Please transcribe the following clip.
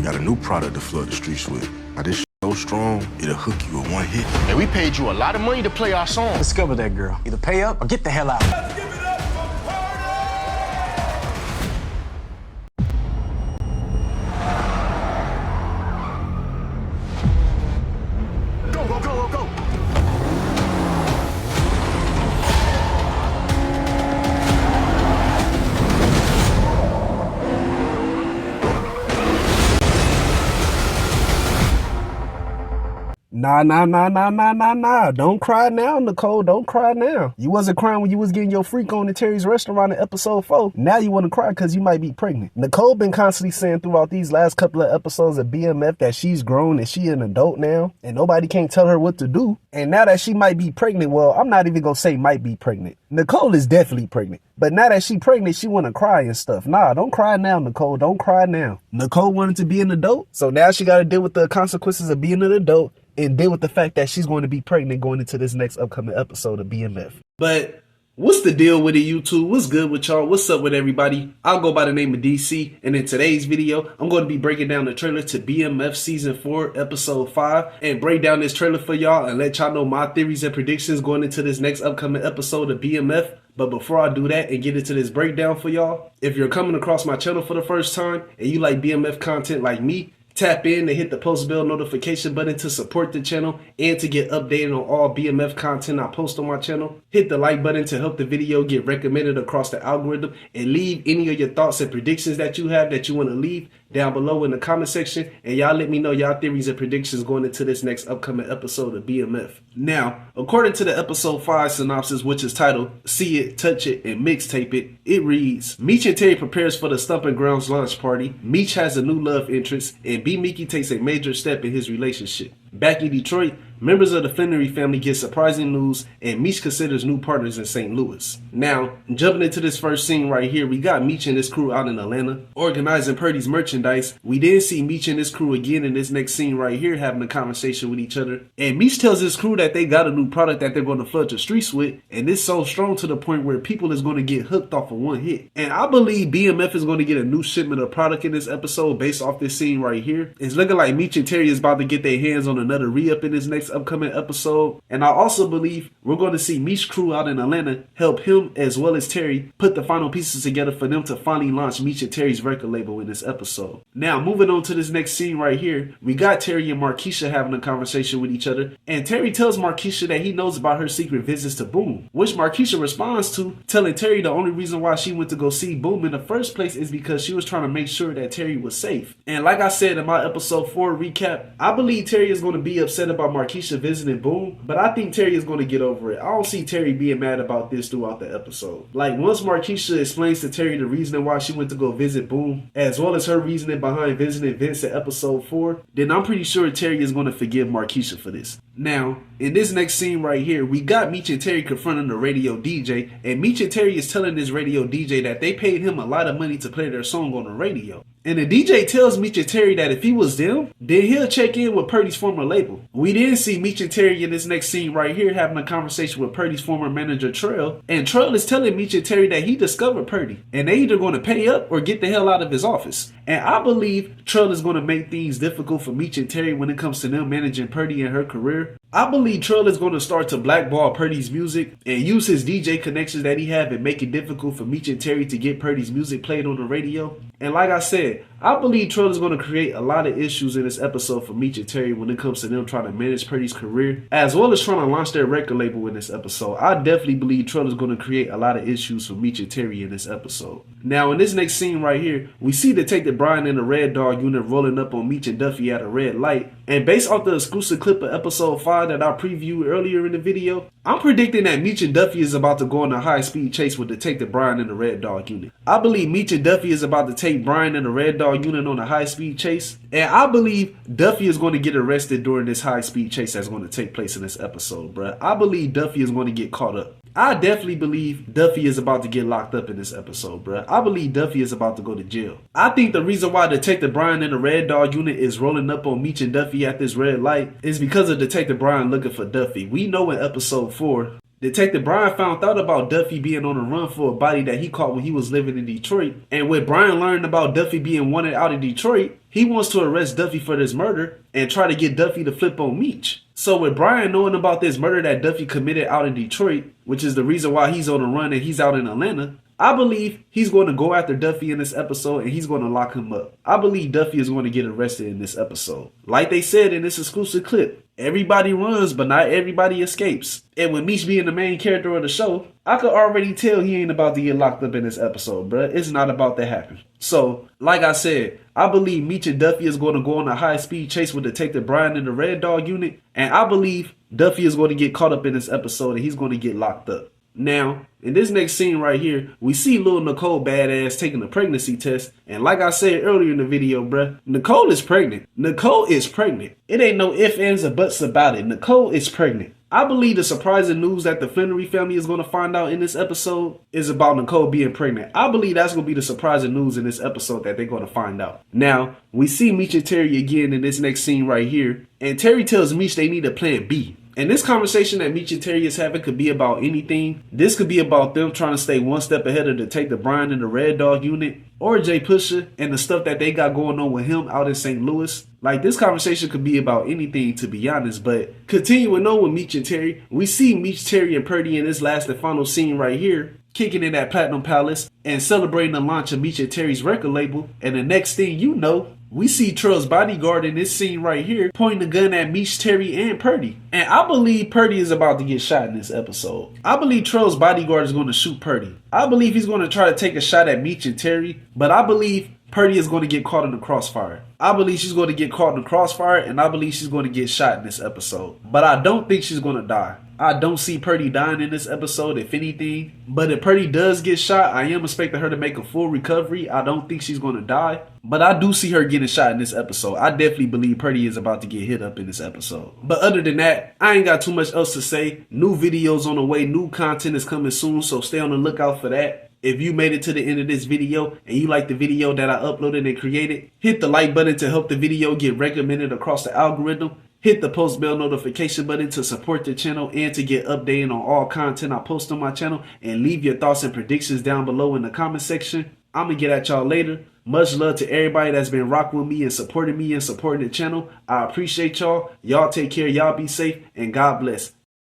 got a new product to flood the streets with. Now this so strong, it'll hook you with one hit. And we paid you a lot of money to play our song. Discover that girl. Either pay up or get the hell out. Let's give it up for Party! Go, go, go, go, go. Nah. Don't cry now, Nicole. Don't cry now. You wasn't crying when you was getting your freak on at Terry's restaurant in episode 4. Now you want to cry because you might be pregnant. Nicole been constantly saying throughout these last couple of episodes of BMF that she's grown and she an adult now and nobody can't tell her what to do. And now that she might be pregnant, well, I'm not even gonna say might be pregnant. Nicole is definitely pregnant. But now that she pregnant, she want to cry and stuff. Nah, don't cry now, Nicole. Don't cry now. Nicole wanted to be an adult, so now she got to deal with the consequences of being an adult and deal with the fact that she's going to be pregnant going into this next upcoming episode of BMF. But what's the deal with it, YouTube? What's good with y'all? What's up with everybody? I'll go by the name of DC, and in today's video, I'm going to be breaking down the trailer to BMF Season 4, Episode 5, and break down this trailer for y'all and let y'all know my theories and predictions going into this next upcoming episode of BMF. But before I do that and get into this breakdown for y'all, if you're coming across my channel for the first time and you like BMF content like me, tap in and hit the post bell notification button to support the channel and to get updated on all BMF content I post on my channel. Hit the like button to help the video get recommended across the algorithm, and leave any of your thoughts and predictions that you have that you want to leave down below in the comment section, and y'all let me know y'all theories and predictions going into this next upcoming episode of BMF. Now, according to the episode 5 synopsis, which is titled See It, Touch It, and Mixtape It, it reads, Meech and Terry prepares for the Stomping Grounds Launch Party. Meech has a new love interest, and B Mickie takes a major step in his relationship. Back in Detroit, members of the Flenory family get surprising news, and Meech considers new partners in St. Louis. Now, jumping into this first scene right here, we got Meech and his crew out in Atlanta, organizing Purdy's merchandise. We then see Meech and his crew again in this next scene right here, having a conversation with each other. And Meech tells his crew that they got a new product that they're going to flood the streets with, and it's so strong to the point where people is going to get hooked off of one hit. And I believe BMF is going to get a new shipment of product in this episode based off this scene right here. It's looking like Meech and Terry is about to get their hands on another re-up in this next upcoming episode. And I also believe we're going to see Meech's crew out in Atlanta help him as well as Terry put the final pieces together for them to finally launch Meech and Terry's record label in this episode. Now, moving on to this next scene right here, we got Terry and Marquisha having a conversation with each other, and Terry tells Marquisha that he knows about her secret visits to Boom, which Marquisha responds to, telling Terry the only reason why she went to go see Boom in the first place is because she was trying to make sure that Terry was safe. And like I said in my episode 4 recap, I believe Terry is going to be upset about Marquisha visiting Boom, but I think Terry is going to get over it. I don't see Terry being mad about this throughout the episode. Like, once Marquisha explains to Terry the reason why she went to go visit Boom, as well as her reasoning behind visiting Vince in episode 4, then I'm pretty sure Terry is going to forgive Marquisha for this. Now, in this next scene right here, we got Meech and Terry confronting the radio DJ, and Meech and Terry is telling this radio DJ that they paid him a lot of money to play their song on the radio. And the DJ tells Meech and Terry that if he was them, then he'll check in with Purdy's former label. We then see Meech and Terry in this next scene right here having a conversation with Purdy's former manager, Trell. And Trell is telling Meech and Terry that he discovered Purdy, and they either going to pay up or get the hell out of his office. And I believe Trell is going to make things difficult for Meech and Terry when it comes to them managing Purdy and her career. I believe Trell is going to start to blackball Purdy's music and use his DJ connections that he have and make it difficult for Meech and Terry to get Purdy's music played on the radio. And like I said, I believe Trell is going to create a lot of issues in this episode for Meech and Terry when it comes to them trying to manage Purdy's career, as well as trying to launch their record label in this episode. I definitely believe Trell is going to create a lot of issues for Meech and Terry in this episode. Now, in this next scene right here, we see Detective Brian and the Red Dog unit rolling up on Meech and Duffy at a red light. And based off the exclusive clip of episode 5 that I previewed earlier in the video, I'm predicting that Meech and Duffy is about to go on a high-speed chase with Detective Brian and the Red Dog unit. I believe Meech and Duffy is about to take Brian and the Red Dog unit on a high-speed chase, and I believe Duffy is going to get arrested during this high-speed chase that's going to take place in this episode, bruh. I believe Duffy is going to get caught up. I definitely believe Duffy is about to get locked up in this episode, bruh. I believe Duffy is about to go to jail. I think the reason why Detective Brian and the Red Dog unit is rolling up on Meech and Duffy at this red light is because of Detective Brian looking for Duffy. We know in episode 4 Detective Brian found out about Duffy being on the run for a body that he caught when he was living in Detroit. And when Brian learned about Duffy being wanted out of Detroit, he wants to arrest Duffy for this murder and try to get Duffy to flip on Meech. So with Brian knowing about this murder that Duffy committed out in Detroit, which is the reason why he's on the run and he's out in Atlanta, I believe he's going to go after Duffy in this episode and he's going to lock him up. I believe Duffy is going to get arrested in this episode. Like they said in this exclusive clip, everybody runs, but not everybody escapes. And with Meech being the main character of the show, I could already tell he ain't about to get locked up in this episode, bruh. It's not about to happen. So, like I said, I believe Meech and Duffy is going to go on a high-speed chase with Detective Brian in the Red Dog unit. And I believe Duffy is going to get caught up in this episode and he's going to get locked up. Now, in this next scene right here, we see little Nicole badass taking a pregnancy test. And like I said earlier in the video, bruh, Nicole is pregnant. Nicole is pregnant. It ain't no ifs, ands, or buts about it. Nicole is pregnant. I believe the surprising news that the Flenory family is going to find out in this episode is about Nicole being pregnant. I believe that's going to be the surprising news in this episode that they're going to find out. Now, we see Meech and Terry again in this next scene right here. And Terry tells Meech they need a plan B. And this conversation that Meech and Terry is having could be about anything. This could be about them trying to stay one step ahead of Detective Brian in the Red Dog unit, or Jay Pusha and the stuff that they got going on with him out in St. Louis. Like, this conversation could be about anything, to be honest. But continuing on with Meech and Terry, we see Meech, Terry, and Purdy in this last and final scene right here, kicking in at Platinum Palace and celebrating the launch of Meech and Terry's record label. And the next thing you know, we see Trell's bodyguard in this scene right here pointing the gun at Meech, Terry, and Purdy. And I believe Purdy is about to get shot in this episode. I believe Trell's bodyguard is going to shoot Purdy. I believe he's going to try to take a shot at Meech and Terry, but I believe Purdy is going to get caught in the crossfire. I believe she's going to get caught in the crossfire, and I believe she's going to get shot in this episode. But I don't think she's going to die. I don't see Purdy dying in this episode, if anything. But if Purdy does get shot, I am expecting her to make a full recovery. I don't think she's going to die. But I do see her getting shot in this episode. I definitely believe Purdy is about to get hit up in this episode. But other than that, I ain't got too much else to say. New videos on the way. New content is coming soon, so stay on the lookout for that. If you made it to the end of this video and you like the video that I uploaded and created, hit the like button to help the video get recommended across the algorithm. Hit the post bell notification button to support the channel and to get updated on all content I post on my channel. And leave your thoughts and predictions down below in the comment section. I'm going to get at y'all later. Much love to everybody that's been rocking with me and supporting the channel. I appreciate y'all. Y'all take care. Y'all be safe. And God bless.